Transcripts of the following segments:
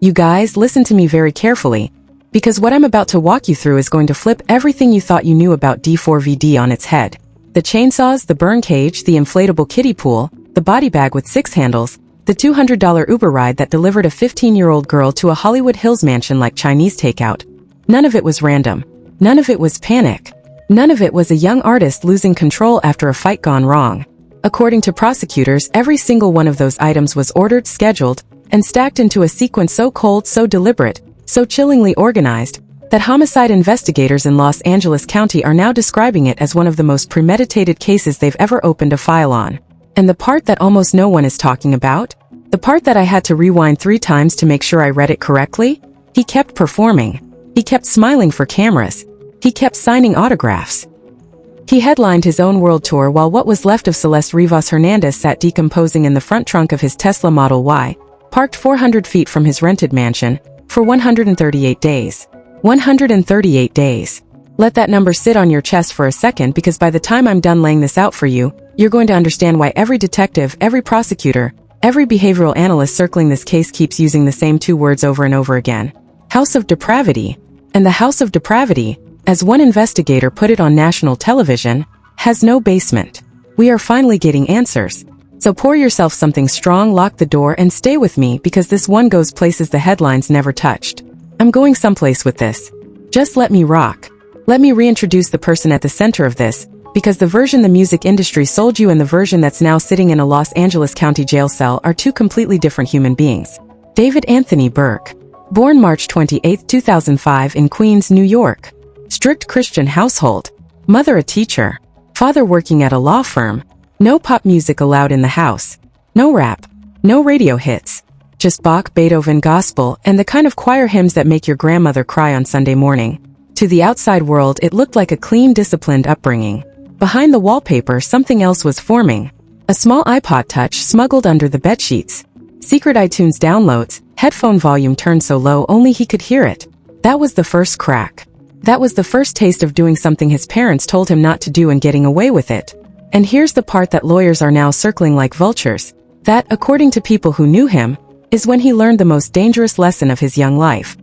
You guys, listen to me very carefully, because what I'm about to walk you through is going to flip everything you thought you knew about D4VD on its head. The chainsaws, the burn cage, the inflatable kiddie pool, the body bag with 6 handles, the $200 Uber ride that delivered a 15-year-old girl to a Hollywood Hills mansion like Chinese takeout. None of it was random. None of it was panic. None of it was a young artist losing control after a fight gone wrong. According to prosecutors, every single one of those items was ordered, scheduled, and stacked into a sequence so cold, so deliberate, so chillingly organized, that homicide investigators in Los Angeles County are now describing it as one of the most premeditated cases they've ever opened a file on. And the part that almost no one is talking about? The part that I had to rewind 3 times to make sure I read it correctly? He kept performing. He kept smiling for cameras. He kept signing autographs. He headlined his own world tour while what was left of Celeste Rivas Hernandez sat decomposing in the front trunk of his Tesla Model Y, parked 400 feet from his rented mansion, for 138 days. 138 days. Let that number sit on your chest for a second, because by the time I'm done laying this out for you, you're going to understand why every detective, every prosecutor, every behavioral analyst circling this case keeps using the same 2 words over and over again. House of Depravity. And the House of Depravity, as one investigator put it on national television, has no basement. We are finally getting answers. So pour yourself something strong, lock the door, and stay with me, because this one goes places the headlines never touched. I'm going someplace with this. Just let me rock. Let me reintroduce the person at the center of this, because the version the music industry sold you and the version that's now sitting in a Los Angeles County jail cell are 2 completely different human beings. David Anthony Burke. Born March 28, 2005 in Queens, New York. Strict Christian household. Mother a teacher. Father working at a law firm. No pop music allowed in the house. No rap. No radio hits. Just Bach, Beethoven, gospel, and the kind of choir hymns that make your grandmother cry on Sunday morning. To the outside world, it looked like a clean, disciplined upbringing. Behind the wallpaper, something else was forming. A small iPod Touch smuggled under the bedsheets. Secret iTunes downloads, headphone volume turned so low only he could hear it. That was the first crack. That was the first taste of doing something his parents told him not to do and getting away with it. And here's the part that lawyers are now circling like vultures. That, according to people who knew him, is when he learned the most dangerous lesson of his young life.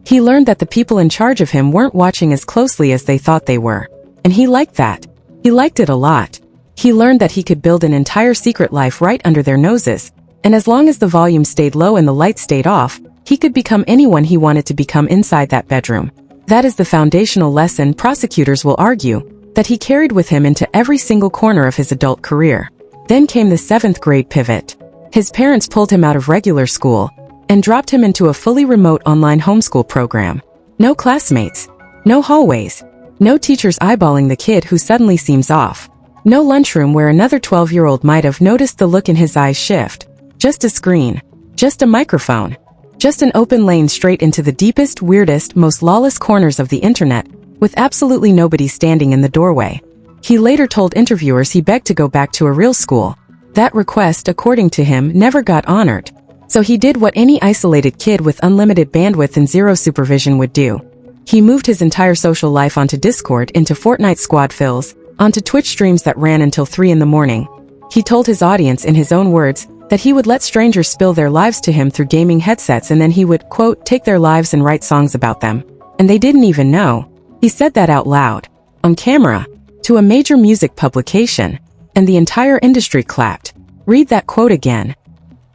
He learned that the people in charge of him weren't watching as closely as they thought they were. And he liked that. He liked it a lot. He learned that he could build an entire secret life right under their noses, and as long as the volume stayed low and the lights stayed off, he could become anyone he wanted to become inside that bedroom. That is the foundational lesson, prosecutors will argue, that he carried with him into every single corner of his adult career. Then came the 7th grade pivot. His parents pulled him out of regular school and dropped him into a fully remote online homeschool program. No classmates. No hallways. No teachers eyeballing the kid who suddenly seems off. No lunchroom where another 12-year-old might have noticed the look in his eyes shift. Just a screen. Just a microphone. Just an open lane straight into the deepest, weirdest, most lawless corners of the internet, with absolutely nobody standing in the doorway. He later told interviewers he begged to go back to a real school. That request, according to him, never got honored. So he did what any isolated kid with unlimited bandwidth and zero supervision would do. He moved his entire social life onto Discord, into Fortnite squad fills, onto Twitch streams that ran until 3 in the morning. He told his audience in his own words that he would let strangers spill their lives to him through gaming headsets, and then he would, quote, take their lives and write songs about them. And they didn't even know. He said that out loud, on camera, to a major music publication, and the entire industry clapped. Read that quote again.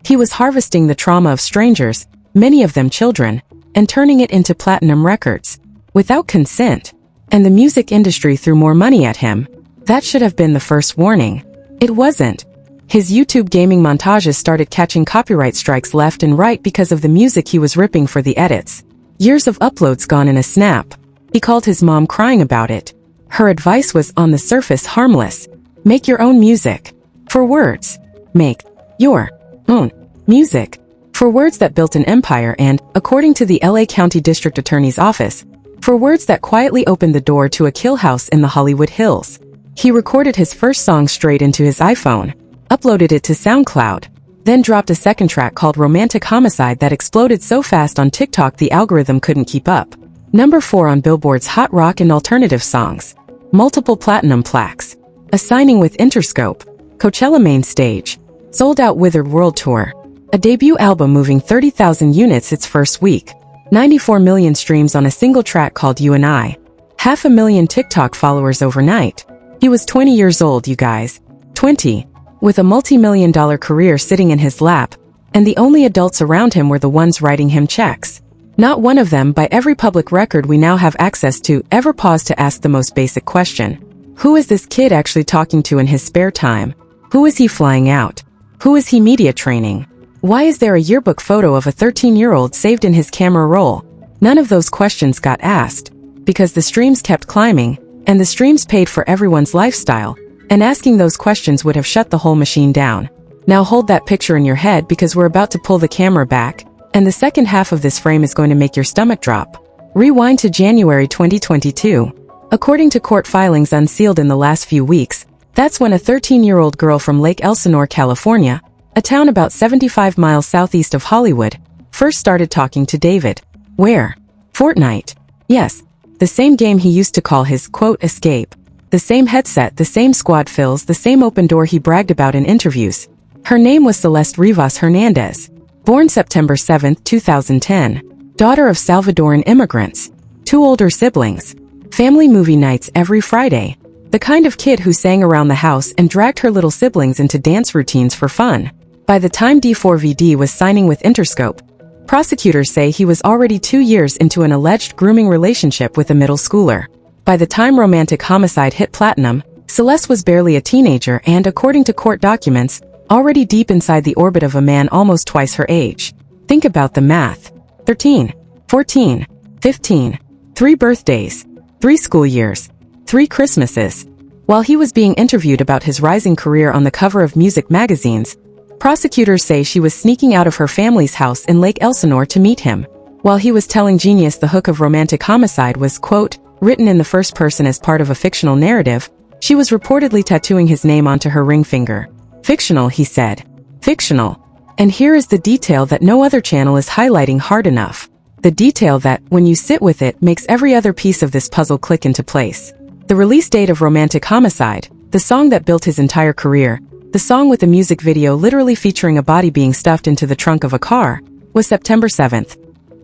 He was harvesting the trauma of strangers, many of them children, and turning it into platinum records, without consent. And the music industry threw more money at him. That should have been the first warning. It wasn't. His YouTube gaming montages started catching copyright strikes left and right because of the music he was ripping for the edits. Years of uploads gone in a snap. He called his mom crying about it. Her advice was, on the surface, harmless. Make your own music. For words. Make your own music. For words that built an empire and, according to the LA County District Attorney's Office, for words that quietly opened the door to a kill house in the Hollywood Hills. He recorded his first song straight into his iPhone, uploaded it to SoundCloud, then dropped a second track called Romantic Homicide that exploded so fast on TikTok the algorithm couldn't keep up. Number 4 on Billboard's Hot Rock and Alternative Songs. Multiple platinum plaques. A signing with Interscope. Coachella main stage. Sold out Withered World Tour. A debut album moving 30,000 units its first week. 94 million streams on a single track called You and I. 500,000 TikTok followers overnight. He was 20 years old, you guys. 20. With a multi-million-dollar career sitting in his lap, and the only adults around him were the ones writing him checks. Not one of them, by every public record we now have access to, ever paused to ask the most basic question. Who is this kid actually talking to in his spare time? Who is he flying out? Who is he media training? Why is there a yearbook photo of a 13-year-old saved in his camera roll? None of those questions got asked, because the streams kept climbing, and the streams paid for everyone's lifestyle, and asking those questions would have shut the whole machine down. Now hold that picture in your head, because we're about to pull the camera back, and the second half of this frame is going to make your stomach drop. Rewind to January 2022. According to court filings unsealed in the last few weeks, that's when a 13-year-old girl from Lake Elsinore, California, a town about 75 miles southeast of Hollywood, first started talking to David. Where? Fortnite. Yes, the same game he used to call his, quote, escape. The same headset, the same squad fills, the same open door he bragged about in interviews. Her name was Celeste Rivas Hernandez. Born September 7, 2010. Daughter of Salvadoran immigrants. 2 older siblings. Family movie nights every Friday. The kind of kid who sang around the house and dragged her little siblings into dance routines for fun. By the time D4VD was signing with Interscope, prosecutors say he was already 2 years into an alleged grooming relationship with a middle schooler. By the time Romantic Homicide hit platinum, Celeste was barely a teenager and, according to court documents, already deep inside the orbit of a man almost twice her age. Think about the math. 13, 14, 15, 3 birthdays, 3 school years, 3 Christmases. While he was being interviewed about his rising career on the cover of music magazines, prosecutors say she was sneaking out of her family's house in Lake Elsinore to meet him. While he was telling Genius the hook of Romantic Homicide was, quote, written in the first person as part of a fictional narrative, she was reportedly tattooing his name onto her ring finger. Fictional, he said. Fictional. And here is the detail that no other channel is highlighting hard enough. The detail that, when you sit with it, makes every other piece of this puzzle click into place. The release date of Romantic Homicide, the song that built his entire career, the song with the music video literally featuring a body being stuffed into the trunk of a car, was September 7th.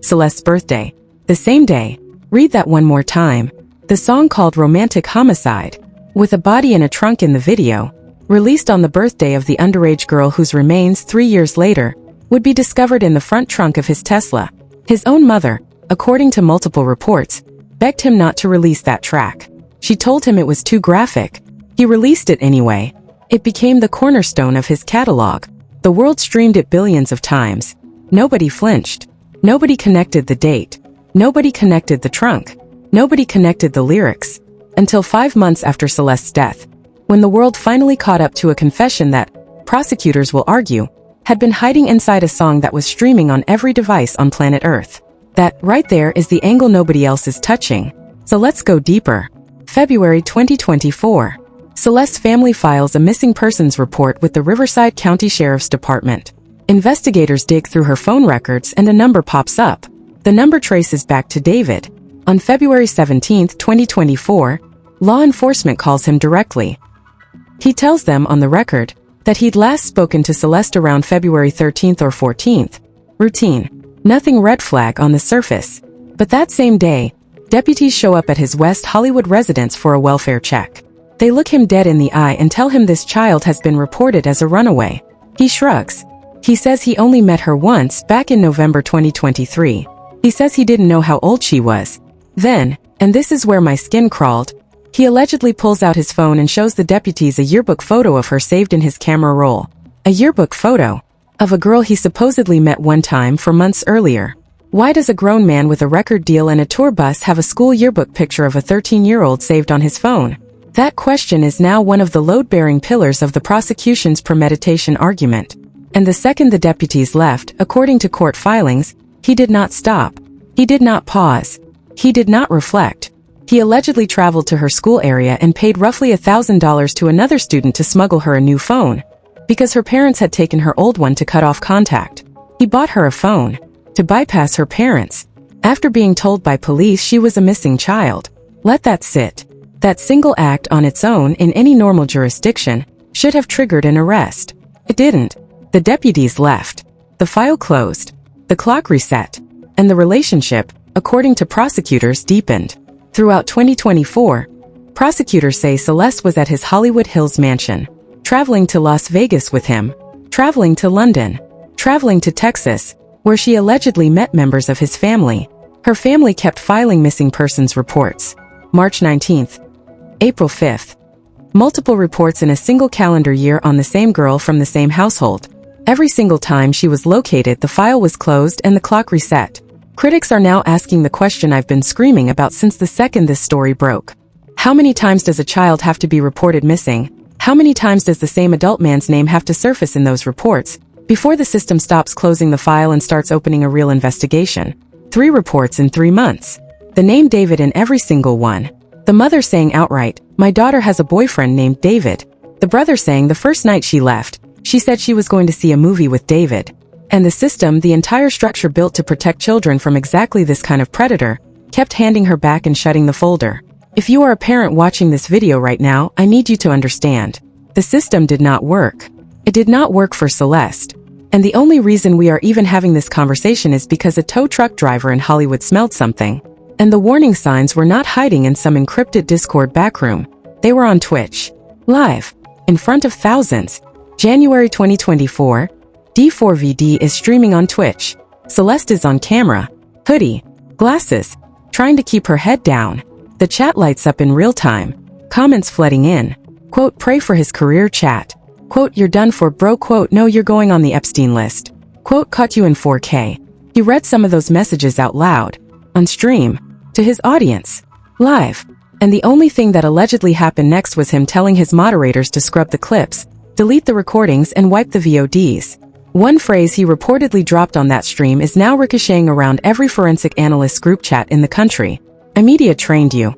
Celeste's birthday. The same day. Read that one more time. The song called Romantic Homicide, with a body in a trunk in the video, released on the birthday of the underage girl whose remains 3 years later would be discovered in the front trunk of his Tesla. His own mother, according to multiple reports, begged him not to release that track. She told him it was too graphic. He released it anyway. It became the cornerstone of his catalog. The world streamed it billions of times. Nobody flinched. Nobody connected the date. Nobody connected the trunk. Nobody connected the lyrics. Until 5 months after Celeste's death, when the world finally caught up to a confession that, prosecutors will argue, had been hiding inside a song that was streaming on every device on planet Earth. That, right there, is the angle nobody else is touching. So let's go deeper. February 2024. Celeste's family files a missing persons report with the Riverside County Sheriff's Department. Investigators dig through her phone records and a number pops up. The number traces back to David. On February 17, 2024, law enforcement calls him directly. He tells them on the record that he'd last spoken to Celeste around February 13th or 14th. Routine. Nothing red flag on the surface. But that same day, deputies show up at his West Hollywood residence for a welfare check. They look him dead in the eye and tell him this child has been reported as a runaway. He shrugs. He says he only met her once back in November 2023. He says he didn't know how old she was. Then, and this is where my skin crawled, he allegedly pulls out his phone and shows the deputies a yearbook photo of her saved in his camera roll. A yearbook photo of a girl he supposedly met one time 4 months earlier. Why does a grown man with a record deal and a tour bus have a school yearbook picture of a 13-year-old saved on his phone? That question is now one of the load-bearing pillars of the prosecution's premeditation argument. And the second the deputies left, according to court filings, he did not stop. He did not pause. He did not reflect. He allegedly traveled to her school area and paid roughly $1,000 to another student to smuggle her a new phone, because her parents had taken her old one to cut off contact. He bought her a phone to bypass her parents, after being told by police she was a missing child. Let that sit. That single act on its own in any normal jurisdiction should have triggered an arrest. It didn't. The deputies left. The file closed. The clock reset. And the relationship, according to prosecutors, deepened. Throughout 2024, prosecutors say Celeste was at his Hollywood Hills mansion, traveling to Las Vegas with him, traveling to London, traveling to Texas, where she allegedly met members of his family. Her family kept filing missing persons reports. March 19th. April 5th. Multiple reports in a single calendar year on the same girl from the same household. Every single time she was located, the file was closed and the clock reset. Critics are now asking the question I've been screaming about since the second this story broke. How many times does a child have to be reported missing? How many times does the same adult man's name have to surface in those reports before the system stops closing the file and starts opening a real investigation? 3 reports in 3 months. The name David in every single one. The mother saying outright, "My daughter has a boyfriend named David." The brother saying the first night she left, she said she was going to see a movie with David. And the system, the entire structure built to protect children from exactly this kind of predator, kept handing her back and shutting the folder. If you are a parent watching this video right now, I need you to understand. The system did not work. It did not work for Celeste. And the only reason we are even having this conversation is because a tow truck driver in Hollywood smelled something. And the warning signs were not hiding in some encrypted Discord backroom. They were on Twitch. Live. In front of thousands. January 2024. D4VD is streaming on Twitch. Celeste is on camera. Hoodie. Glasses. Trying to keep her head down. The chat lights up in real time. Comments flooding in. Quote, "Pray for his career," chat. Quote, "You're done for, bro." Quote, "No, you're going on the Epstein list." Quote, "Caught you in 4K. He read some of those messages out loud. On stream. To his audience. Live. And the only thing that allegedly happened next was him telling his moderators to scrub the clips, delete the recordings, and wipe the VODs. One phrase he reportedly dropped on that stream is now ricocheting around every forensic analyst group chat in the country. "I media trained you."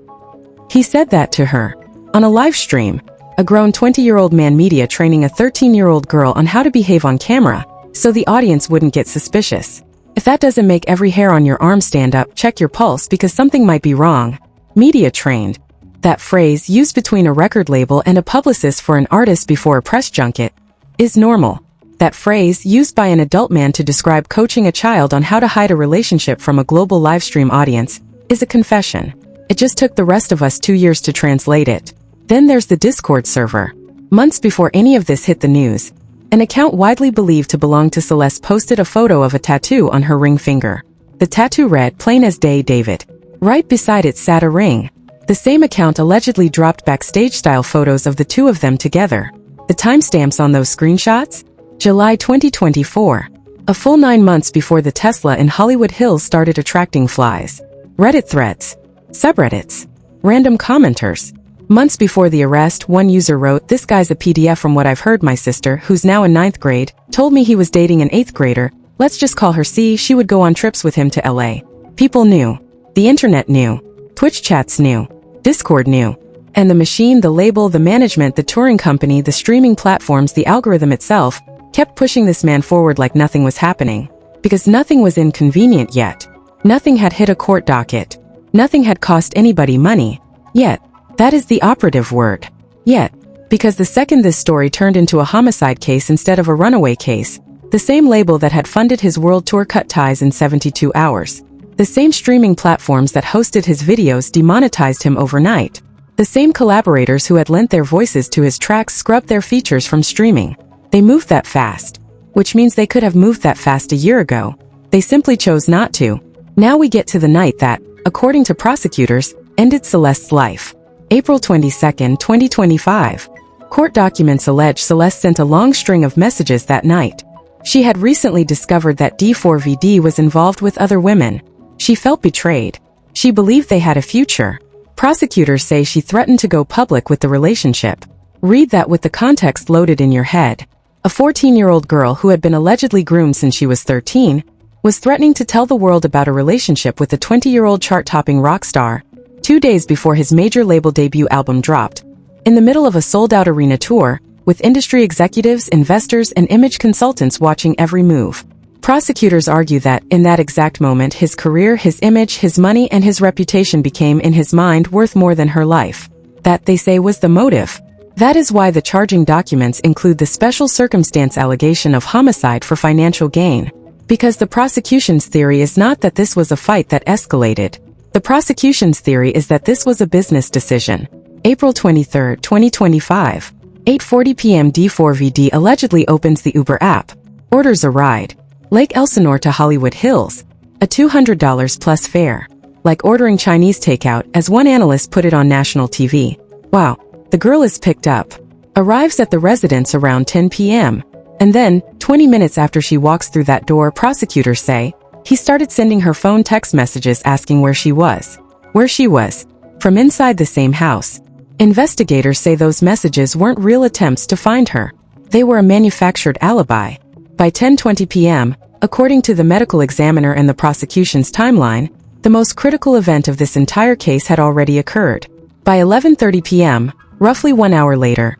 He said that to her. On a live stream. A grown 20-year-old man media training a 13-year-old girl on how to behave on camera, so the audience wouldn't get suspicious. If that doesn't make every hair on your arm stand up, check your pulse because something might be wrong. Media trained. That phrase, used between a record label and a publicist for an artist before a press junket, is normal. That phrase, used by an adult man to describe coaching a child on how to hide a relationship from a global livestream audience, is a confession. It just took the rest of us 2 years to translate it. Then there's the Discord server. Months before any of this hit the news, an account widely believed to belong to Celeste posted a photo of a tattoo on her ring finger. The tattoo read, "Plain as day, David." Right beside it sat a ring. The same account allegedly dropped backstage-style photos of the two of them together. The timestamps on those screenshots? July 2024. A full 9 months before the Tesla in Hollywood Hills started attracting flies. Reddit threads. Subreddits. Random commenters. Months before the arrest, one user wrote, "This guy's a PDF from what I've heard. My sister, who's now in 9th grade, told me he was dating an 8th grader. Let's just call her C. She would go on trips with him to LA." People knew. The internet knew. Twitch chats knew. Discord knew. And the machine, the label, the management, the touring company, the streaming platforms, the algorithm itself, kept pushing this man forward like nothing was happening. Because nothing was inconvenient yet. Nothing had hit a court docket. Nothing had cost anybody money. Yet. That is the operative word. Yet. Because the second this story turned into a homicide case instead of a runaway case, the same label that had funded his world tour cut ties in 72 hours. The same streaming platforms that hosted his videos demonetized him overnight. The same collaborators who had lent their voices to his tracks scrubbed their features from streaming. They moved that fast. Which means they could have moved that fast a year ago. They simply chose not to. Now we get to the night that, according to prosecutors, ended Celeste's life. April 22, 2025. Court documents allege Celeste sent a long string of messages that night. She had recently discovered that D4VD was involved with other women. She felt betrayed. She believed they had a future. Prosecutors say she threatened to go public with the relationship. Read that with the context loaded in your head. A 14-year-old girl who had been allegedly groomed since she was 13, was threatening to tell the world about a relationship with a 20-year-old chart-topping rock star, 2 days before his major label debut album dropped. In the middle of a sold-out arena tour, with industry executives, investors, and image consultants watching every move. Prosecutors argue that, in that exact moment, his career, his image, his money, and his reputation became, in his mind, worth more than her life. That, they say, was the motive. That is why the charging documents include the special circumstance allegation of homicide for financial gain. Because the prosecution's theory is not that this was a fight that escalated. The prosecution's theory is that this was a business decision. April 23, 2025. 8:40 p.m. D4VD allegedly opens the Uber app. Orders a ride. Lake Elsinore to Hollywood Hills. A $200 plus fare. Like ordering Chinese takeout, as one analyst put it on national TV. Wow. The girl is picked up. Arrives at the residence around 10 p.m. And then, 20 minutes after she walks through that door, prosecutors say, he started sending her phone text messages asking where she was. Where she was. From inside the same house. Investigators say those messages weren't real attempts to find her. They were a manufactured alibi. By 10:20 p.m., according to the medical examiner and the prosecution's timeline, the most critical event of this entire case had already occurred. By 11:30 p.m., roughly 1 hour later,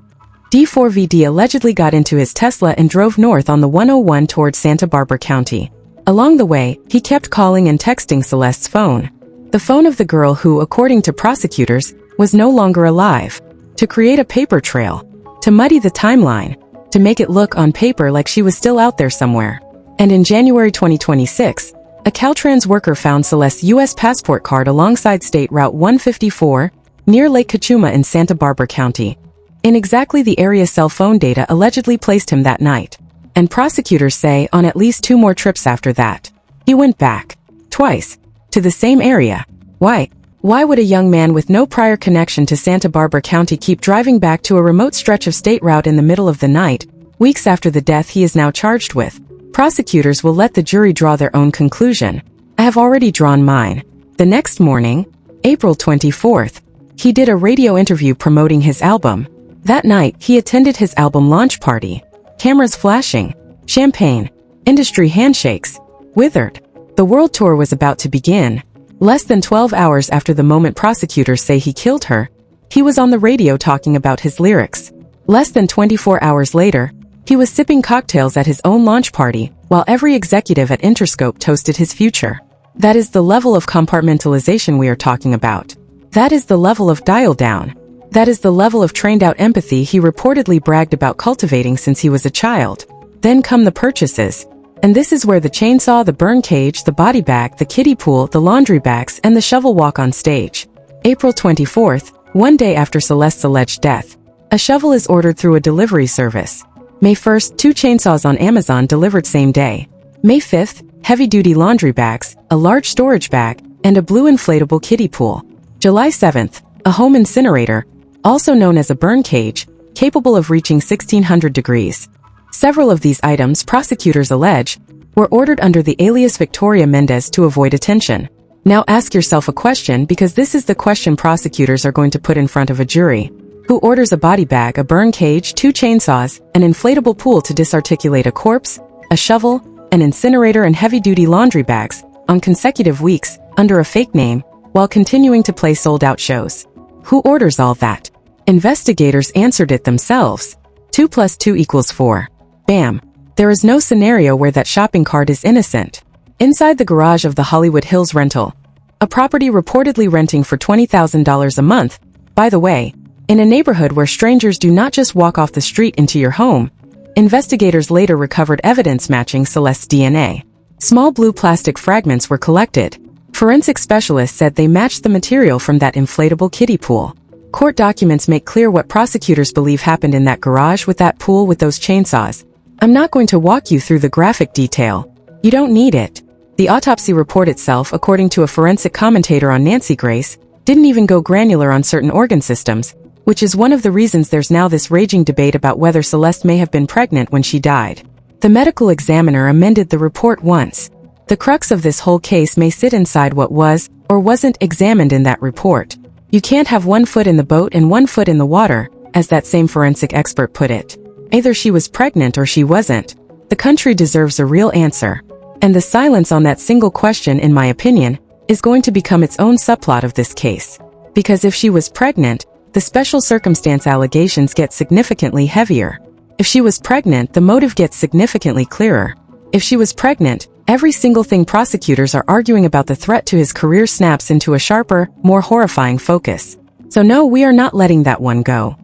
D4VD allegedly got into his Tesla and drove north on the 101 towards Santa Barbara County. Along the way, he kept calling and texting Celeste's phone. The phone of the girl who, according to prosecutors, was no longer alive. To create a paper trail. To muddy the timeline. To make it look on paper like she was still out there somewhere. And in January 2026, a Caltrans worker found Celeste's U.S. passport card alongside State Route 154, near Lake Cachuma in Santa Barbara County. In exactly the area cell phone data allegedly placed him that night. And prosecutors say on at least 2 more trips after that. He went back. Twice. To the same area. Why? Why would a young man with no prior connection to Santa Barbara County keep driving back to a remote stretch of state route in the middle of the night, weeks after the death he is now charged with? Prosecutors will let the jury draw their own conclusion. I have already drawn mine. The next morning, April 24th, he did a radio interview promoting his album. That night, he attended his album launch party. Cameras flashing, champagne, industry handshakes, withered. The world tour was about to begin. Less than 12 hours after the moment prosecutors say he killed her, he was on the radio talking about his lyrics. Less than 24 hours later, he was sipping cocktails at his own launch party, while every executive at Interscope toasted his future. That is the level of compartmentalization we are talking about. That is the level of dial down. That is the level of trained-out empathy he reportedly bragged about cultivating since he was a child. Then come the purchases. And this is where the chainsaw, the burn cage, the body bag, the kiddie pool, the laundry bags, and the shovel walk on stage. April 24th, 1 day after Celeste's alleged death. A shovel is ordered through a delivery service. May 1st, 2 chainsaws on Amazon delivered same day. May 5th, heavy-duty laundry bags, a large storage bag, and a blue inflatable kiddie pool. July 7th, a home incinerator, also known as a burn cage, capable of reaching 1600 degrees. Several of these items, prosecutors allege, were ordered under the alias Victoria Mendez to avoid attention. Now ask yourself a question, because this is the question prosecutors are going to put in front of a jury. Who orders a body bag, a burn cage, 2 chainsaws, an inflatable pool to disarticulate a corpse, a shovel, an incinerator and heavy-duty laundry bags, on consecutive weeks, under a fake name, while continuing to play sold-out shows? Who orders all that? Investigators answered it themselves. 2 + 2 = 4. Bam. There is no scenario where that shopping cart is innocent. Inside the garage of the Hollywood Hills rental, a property reportedly renting for $20,000 a month, by the way, in a neighborhood where strangers do not just walk off the street into your home, investigators later recovered evidence matching Celeste's DNA. Small blue plastic fragments were collected. Forensic specialists said they matched the material from that inflatable kiddie pool. Court documents make clear what prosecutors believe happened in that garage with that pool with those chainsaws. I'm not going to walk you through the graphic detail. You don't need it. The autopsy report itself, according to a forensic commentator on Nancy Grace, didn't even go granular on certain organ systems, which is one of the reasons there's now this raging debate about whether Celeste may have been pregnant when she died. The medical examiner amended the report once. The crux of this whole case may sit inside what was, or wasn't, examined in that report. You can't have 1 foot in the boat and 1 foot in the water, as that same forensic expert put it. Either she was pregnant or she wasn't. The country deserves a real answer. And the silence on that single question, in my opinion, is going to become its own subplot of this case. Because if she was pregnant, the special circumstance allegations get significantly heavier. If she was pregnant, the motive gets significantly clearer. If she was pregnant, every single thing prosecutors are arguing about the threat to his career snaps into a sharper, more horrifying focus. So no, we are not letting that one go.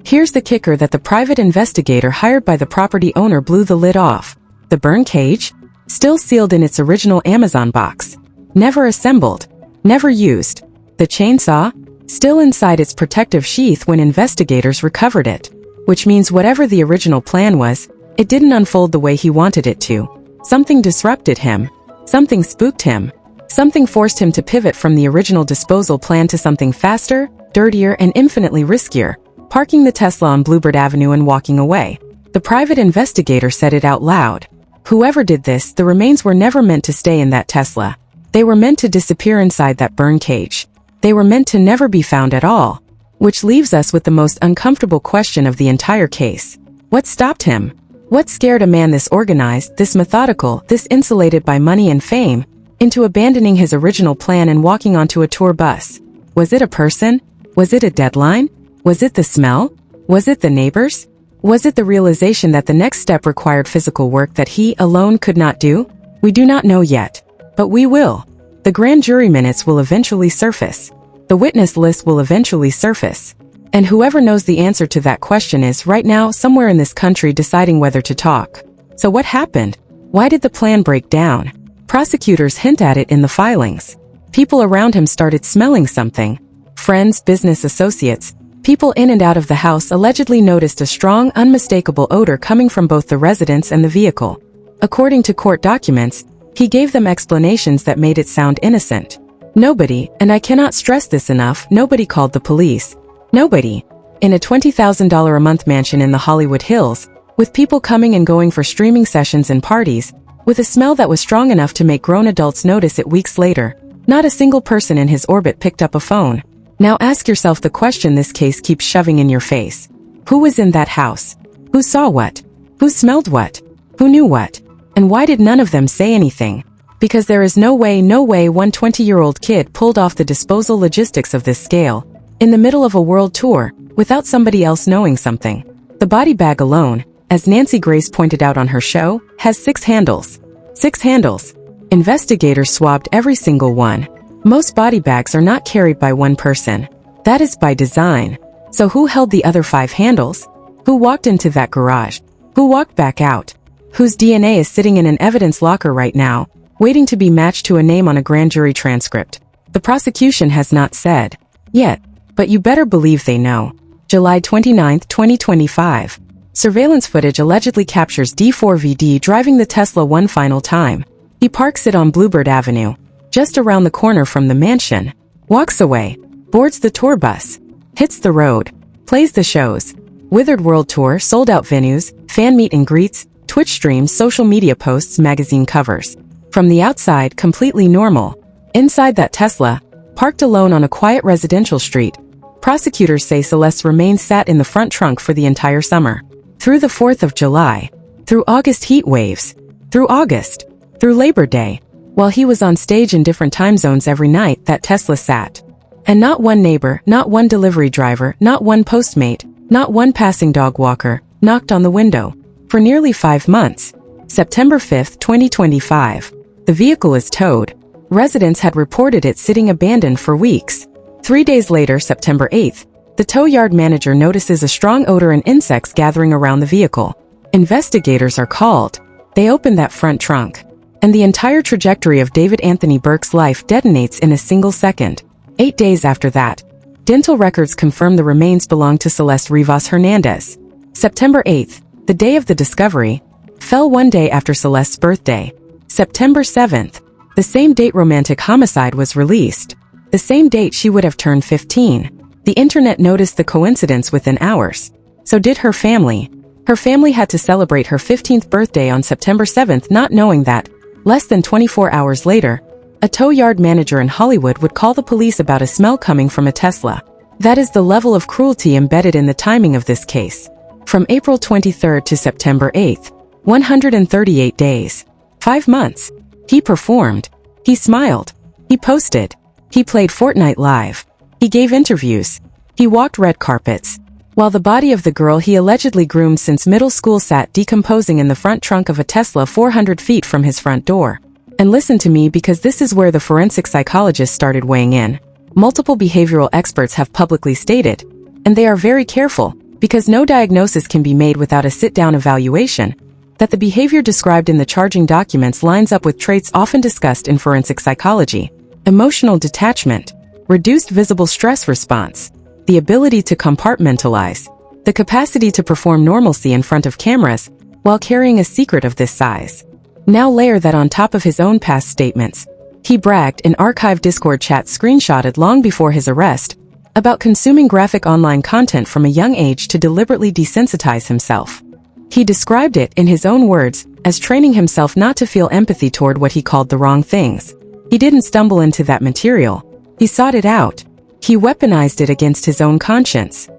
Here's the kicker that the private investigator hired by the property owner blew the lid off. The burn cage? Still sealed in its original Amazon box. Never assembled. Never used. The chainsaw? Still inside its protective sheath when investigators recovered it. Which means whatever the original plan was, it didn't unfold the way he wanted it to. Something disrupted him. Something spooked him. Something forced him to pivot from the original disposal plan to something faster, dirtier, and infinitely riskier, parking the Tesla on Bluebird Avenue and walking away. The private investigator said it out loud. Whoever did this, the remains were never meant to stay in that Tesla. They were meant to disappear inside that burn cage. They were meant to never be found at all. Which leaves us with the most uncomfortable question of the entire case. What stopped him? What scared a man this organized, this methodical, this insulated by money and fame, into abandoning his original plan and walking onto a tour bus? Was it a person? Was it a deadline? Was it the smell? Was it the neighbors? Was it the realization that the next step required physical work that he alone could not do? We do not know yet. But we will. The grand jury minutes will eventually surface. The witness list will eventually surface. And whoever knows the answer to that question is right now somewhere in this country deciding whether to talk. So what happened? Why did the plan break down? Prosecutors hint at it in the filings. People around him started smelling something. Friends, business associates, people in and out of the house allegedly noticed a strong, unmistakable odor coming from both the residence and the vehicle. According to court documents, he gave them explanations that made it sound innocent. Nobody, and I cannot stress this enough, nobody called the police. Nobody. In a $20,000 a month mansion in the Hollywood Hills, with people coming and going for streaming sessions and parties, with a smell that was strong enough to make grown adults notice it weeks later, not a single person in his orbit picked up a phone. Now ask yourself the question this case keeps shoving in your face. Who was in that house? Who saw what? Who smelled what? Who knew what? And why did none of them say anything? Because there is no way one 20-year-old kid pulled off the disposal logistics of this scale, in the middle of a world tour, without somebody else knowing something. The body bag alone, as Nancy Grace pointed out on her show, has 6 handles. 6 handles. Investigators swabbed every single one. Most body bags are not carried by one person. That is by design. So who held the other 5 handles? Who walked into that garage? Who walked back out? Whose DNA is sitting in an evidence locker right now, waiting to be matched to a name on a grand jury transcript? The prosecution has not said yet, but you better believe they know. July 29, 2025. Surveillance footage allegedly captures D4VD driving the Tesla one final time. He parks it on Bluebird Avenue, just around the corner from the mansion, walks away, boards the tour bus, hits the road, plays the shows. Withered World Tour, sold-out venues, fan meet and greets, Twitch streams, social media posts, magazine covers. From the outside, completely normal. Inside that Tesla, parked alone on a quiet residential street, prosecutors say Celeste remained sat in the front trunk for the entire summer. Through the 4th of July. Through August heat waves. Through August. Through Labor Day. While he was on stage in different time zones every night, that Tesla sat. And not one neighbor, not one delivery driver, not one postmate, not one passing dog walker, knocked on the window. For nearly 5 months. September 5, 2025. The vehicle is towed. Residents had reported it sitting abandoned for weeks. 3 days later, September 8th, the tow yard manager notices a strong odor and insects gathering around the vehicle. Investigators are called. They open that front trunk. And the entire trajectory of David Anthony Burke's life detonates in a single second. 8 days after that, dental records confirm the remains belong to Celeste Rivas Hernandez. September 8th, the day of the discovery, fell one day after Celeste's birthday. September 7th, the same date Romantic Homicide was released. The same date she would have turned 15. The internet noticed the coincidence within hours. So did her family. Her family had to celebrate her 15th birthday on September 7th, not knowing that, less than 24 hours later, a tow yard manager in Hollywood would call the police about a smell coming from a Tesla. That is the level of cruelty embedded in the timing of this case. From April 23rd to September 8th, 138 days. 5 months. He performed. He smiled. He posted. He played Fortnite Live. He gave interviews. He walked red carpets. While the body of the girl he allegedly groomed since middle school sat decomposing in the front trunk of a Tesla 400 feet from his front door. And listen to me, because this is where the forensic psychologists started weighing in. Multiple behavioral experts have publicly stated, and they are very careful, because no diagnosis can be made without a sit-down evaluation, that the behavior described in the charging documents lines up with traits often discussed in forensic psychology: emotional detachment, reduced visible stress response, the ability to compartmentalize, the capacity to perform normalcy in front of cameras while carrying a secret of this size. Now layer that on top of his own past statements. He bragged in archived Discord chats screenshotted long before his arrest about consuming graphic online content from a young age to deliberately desensitize himself. He described it, in his own words, as training himself not to feel empathy toward what he called the wrong things. He didn't stumble into that material. He sought it out. He weaponized it against his own conscience.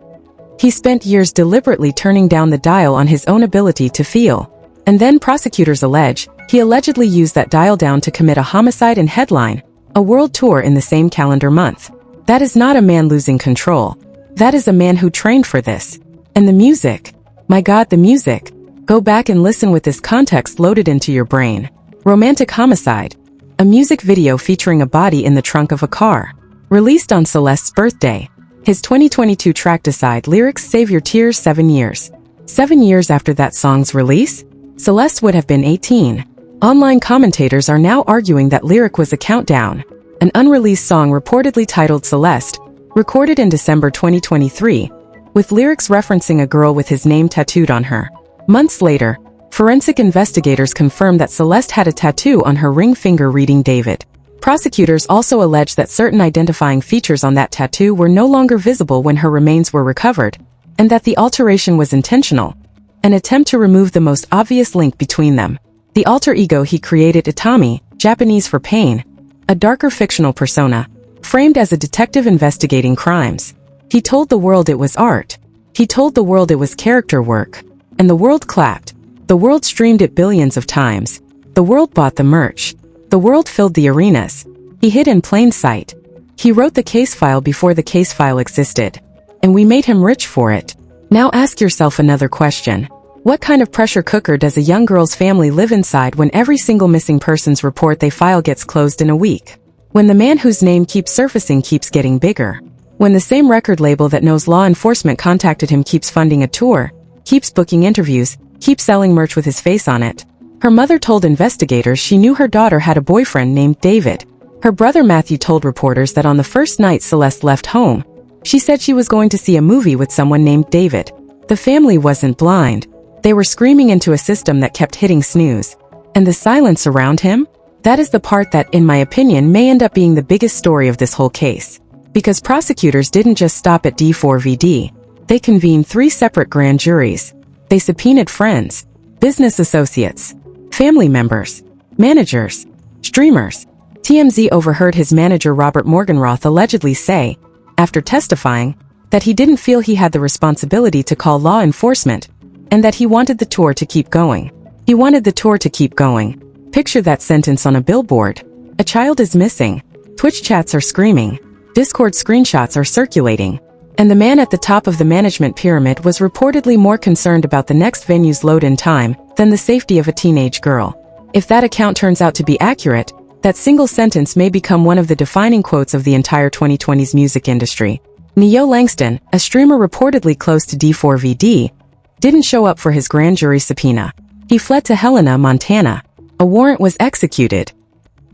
He spent years deliberately turning down the dial on his own ability to feel. And then prosecutors allege, he allegedly used that dial down to commit a homicide and headline a world tour in the same calendar month. That is not a man losing control. That is a man who trained for this. And the music. My God, the music. Go back and listen with this context loaded into your brain. Romantic Homicide. A music video featuring a body in the trunk of a car. Released on Celeste's birthday. His 2022 track Decide lyrics save your tears 7 years. 7 years after that song's release, Celeste would have been 18. Online commentators are now arguing that lyric was a countdown. An unreleased song reportedly titled Celeste, recorded in December 2023, with lyrics referencing a girl with his name tattooed on her. Months later, forensic investigators confirmed that Celeste had a tattoo on her ring finger reading David. Prosecutors also alleged that certain identifying features on that tattoo were no longer visible when her remains were recovered, and that the alteration was intentional, an attempt to remove the most obvious link between them. The alter ego he created, Itami, Japanese for pain, a darker fictional persona, framed as a detective investigating crimes. He told the world it was art. He told the world it was character work. And the world clapped. The world streamed it billions of times. The world bought the merch. The world filled the arenas. He hid in plain sight. He wrote the case file before the case file existed. And we made him rich for it. Now ask yourself another question. What kind of pressure cooker does a young girl's family live inside when every single missing persons report they file gets closed in a week? When the man whose name keeps surfacing keeps getting bigger? When the same record label that knows law enforcement contacted him keeps funding a tour, keeps booking interviews, keeps selling merch with his face on it? Her mother told investigators she knew her daughter had a boyfriend named David. Her brother Matthew told reporters that on the first night Celeste left home, she said she was going to see a movie with someone named David. The family wasn't blind. They were screaming into a system that kept hitting snooze. And the silence around him? That is the part that, in my opinion, may end up being the biggest story of this whole case. Because prosecutors didn't just stop at D4VD. They convened 3 separate grand juries. They subpoenaed friends, business associates, family members, managers, streamers. TMZ overheard his manager Robert Morgenroth allegedly say, after testifying, that he didn't feel he had the responsibility to call law enforcement, and that he wanted the tour to keep going. He wanted the tour to keep going. Picture that sentence on a billboard. A child is missing. Twitch chats are screaming. Discord screenshots are circulating. And the man at the top of the management pyramid was reportedly more concerned about the next venue's load-in time than the safety of a teenage girl. If that account turns out to be accurate, that single sentence may become one of the defining quotes of the entire 2020s music industry. Neo Langston, a streamer reportedly close to D4VD, didn't show up for his grand jury subpoena. He fled to Helena, Montana. A warrant was executed.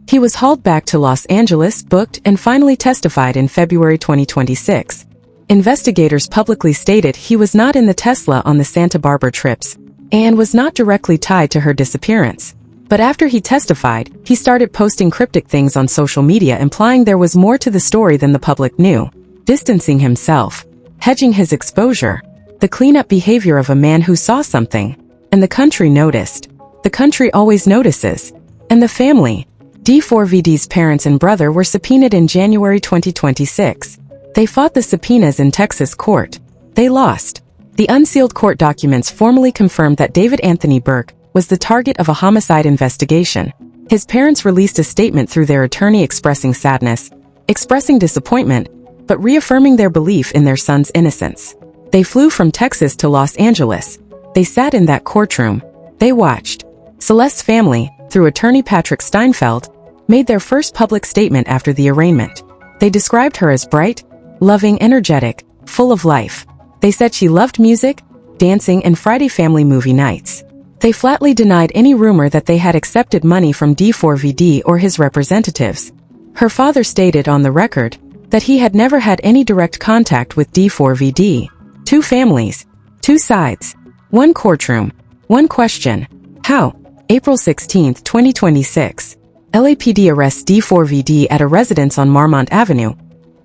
He was hauled back to Los Angeles, booked, and finally testified in February 2026. Investigators publicly stated he was not in the Tesla on the Santa Barbara trips, and was not directly tied to her disappearance. But after he testified, he started posting cryptic things on social media implying there was more to the story than the public knew, distancing himself, hedging his exposure. The cleanup behavior of a man who saw something. And the country noticed. The country always notices. And the family. D4VD's parents and brother were subpoenaed in January 2026. They fought the subpoenas in Texas court. They lost. The unsealed court documents formally confirmed that David Anthony Burke was the target of a homicide investigation. His parents released a statement through their attorney expressing sadness, expressing disappointment, but reaffirming their belief in their son's innocence. They flew from Texas to Los Angeles. They sat in that courtroom. They watched. Celeste's family, through attorney Patrick Steinfeld, made their first public statement after the arraignment. They described her as bright, loving, energetic, full of life. They said she loved music, dancing, and Friday family movie nights. They flatly denied any rumor that they had accepted money from D4VD or his representatives. Her father stated on the record that he had never had any direct contact with D4VD. Two families, two sides, one courtroom, one question. How? April 16, 2026. LAPD arrests D4VD at a residence on Marmont Avenue,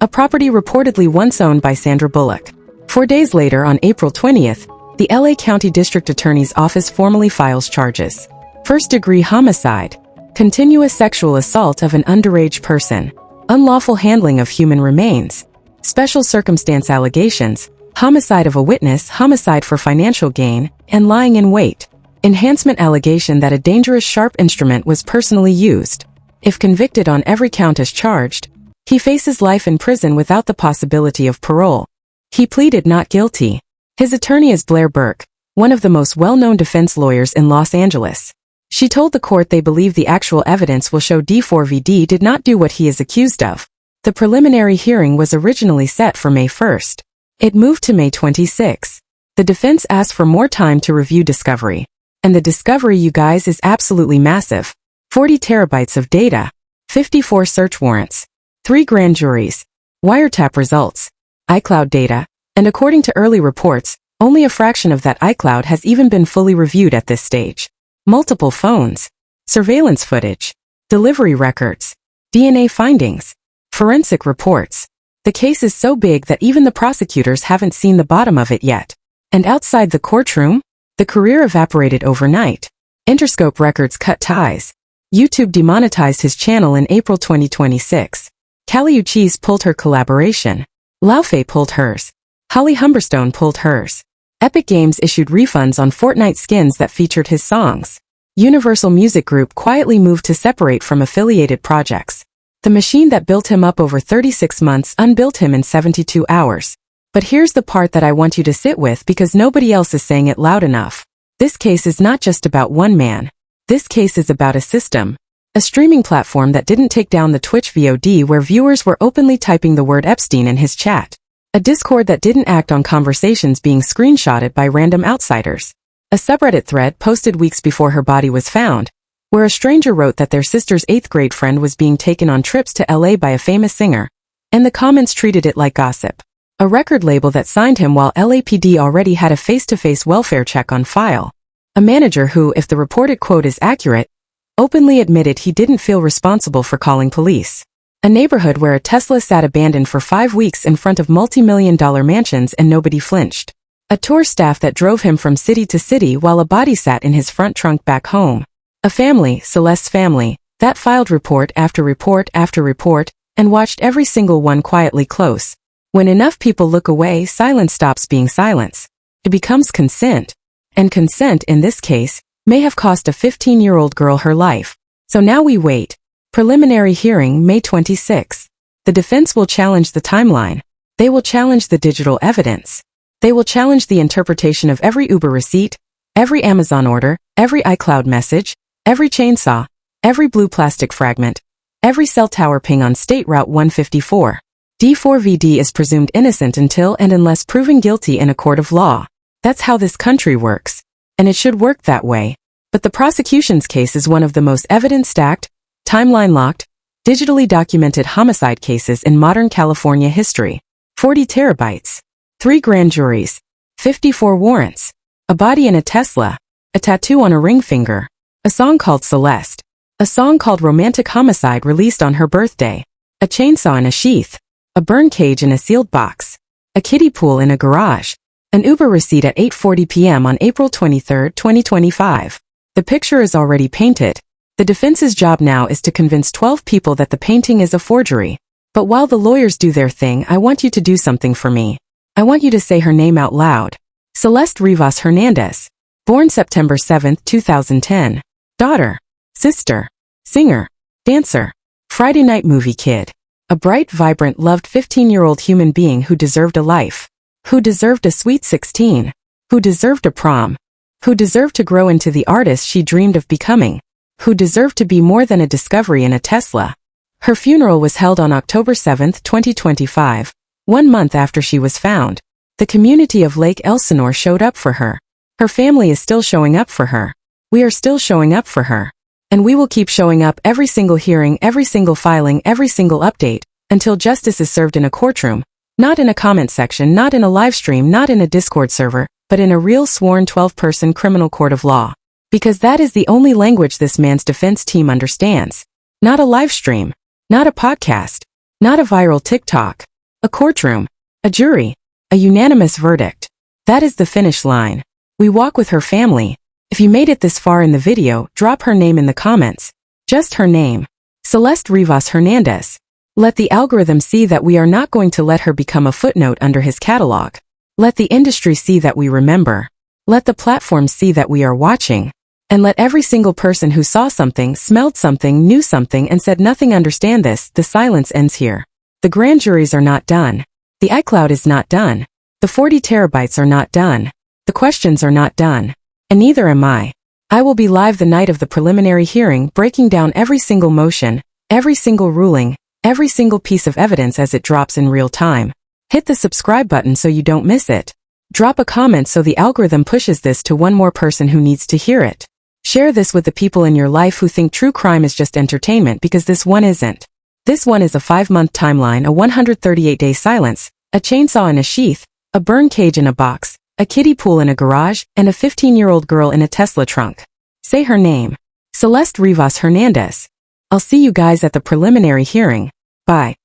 a property reportedly once owned by Sandra Bullock. 4 days later, on April 20th, the LA County District Attorney's Office formally files charges. First-degree homicide, continuous sexual assault of an underage person, unlawful handling of human remains, special circumstance allegations, homicide of a witness, homicide for financial gain, and lying in wait. Enhancement allegation that a dangerous sharp instrument was personally used. If convicted on every count as charged, he faces life in prison without the possibility of parole. He pleaded not guilty. His attorney is Blair Burke, one of the most well-known defense lawyers in Los Angeles. She told the court they believe the actual evidence will show D4VD did not do what he is accused of. The preliminary hearing was originally set for May 1st. It moved to May 26. The defense asked for more time to review discovery. And the discovery, you guys, is absolutely massive. 40 terabytes of data, 54 search warrants, 3 grand juries, wiretap results, iCloud data, and according to early reports, only a fraction of that iCloud has even been fully reviewed at this stage. Multiple phones, surveillance footage, delivery records, DNA findings, forensic reports. The case is so big that even the prosecutors haven't seen the bottom of it yet. And outside the courtroom, the career evaporated overnight. Interscope Records cut ties. YouTube demonetized his channel in April 2026. Callie Uchis pulled her collaboration. Laufey pulled hers. Holly Humberstone pulled hers. Epic Games issued refunds on Fortnite skins that featured his songs. Universal Music Group quietly moved to separate from affiliated projects. The machine that built him up over 36 months unbuilt him in 72 hours. But here's the part that I want you to sit with because nobody else is saying it loud enough. This case is not just about one man. This case is about a system. A streaming platform that didn't take down the Twitch VOD where viewers were openly typing the word Epstein in his chat. A Discord that didn't act on conversations being screenshotted by random outsiders. A subreddit thread posted weeks before her body was found, where a stranger wrote that their sister's 8th grade friend was being taken on trips to LA by a famous singer, and the comments treated it like gossip. A record label that signed him while LAPD already had a face-to-face welfare check on file. A manager who, if the reported quote is accurate, openly admitted he didn't feel responsible for calling police. A neighborhood where a Tesla sat abandoned for 5 weeks in front of multi-million-dollar mansions and nobody flinched. A tour staff that drove him from city to city while a body sat in his front trunk back home. A family, Celeste's family, that filed report after report after report and watched every single one quietly close. When enough people look away, silence stops being silence. It becomes consent. And consent, in this case, may have cost a 15-year-old girl her life. So now we wait. Preliminary hearing, May 26. The defense will challenge the timeline. They will challenge the digital evidence. They will challenge the interpretation of every Uber receipt, every Amazon order, every iCloud message, every chainsaw, every blue plastic fragment, every cell tower ping on State Route 154. D4VD is presumed innocent until and unless proven guilty in a court of law. That's how this country works. And it should work that way. But the prosecution's case is one of the most evidence-stacked, timeline-locked, digitally documented homicide cases in modern California history. 40 terabytes. 3 grand juries. 54 warrants. A body in a Tesla. A tattoo on a ring finger. A song called Celeste. A song called Romantic Homicide released on her birthday. A chainsaw in a sheath. A burn cage in a sealed box. A kiddie pool in a garage. An Uber receipt at 8:40 p.m. on April 23, 2025. The picture is already painted. The defense's job now is to convince 12 people that the painting is a forgery. But while the lawyers do their thing, I want you to do something for me. I want you to say her name out loud. Celeste Rivas Hernandez. Born September 7, 2010. Daughter. Sister. Singer. Dancer. Friday night movie kid. A bright, vibrant, loved 15-year-old human being who deserved a life. Who deserved a sweet 16. Who deserved a prom. Who deserved to grow into the artist she dreamed of becoming. Who deserved to be more than a discovery in a Tesla. Her funeral was held on October 7, 2025, 1 month after she was found. The community of Lake Elsinore showed up for her. Her family is still showing up for her. We are still showing up for her. And we will keep showing up every single hearing, every single filing, every single update, until justice is served in a courtroom, not in a comment section, not in a live stream, not in a Discord server, but in a real sworn 12-person criminal court of law. Because that is the only language this man's defense team understands. Not a live stream, not a podcast, not a viral TikTok, a courtroom, a jury, a unanimous verdict. That is the finish line. We walk with her family. If you made it this far in the video, drop her name in the comments. Just her name. Celeste Rivas Hernandez. Let the algorithm see that we are not going to let her become a footnote under his catalog. Let the industry see that we remember. Let the platform see that we are watching. And let every single person who saw something, smelled something, knew something and said nothing understand this. The silence ends here. The grand juries are not done. The iCloud is not done. The 40 terabytes are not done. The questions are not done. And neither am I. I will be live the night of the preliminary hearing, breaking down every single motion, every single ruling, every single piece of evidence as it drops in real time. Hit the subscribe button so you don't miss it. Drop a comment so the algorithm pushes this to one more person who needs to hear it. Share this with the people in your life who think true crime is just entertainment, because this one isn't. This one is a 5-month timeline, a 138-day silence, a chainsaw in a sheath, a burn cage in a box, a kiddie pool in a garage, and a 15-year-old girl in a Tesla trunk. Say her name. Celeste Rivas Hernandez. I'll see you guys at the preliminary hearing. Bye.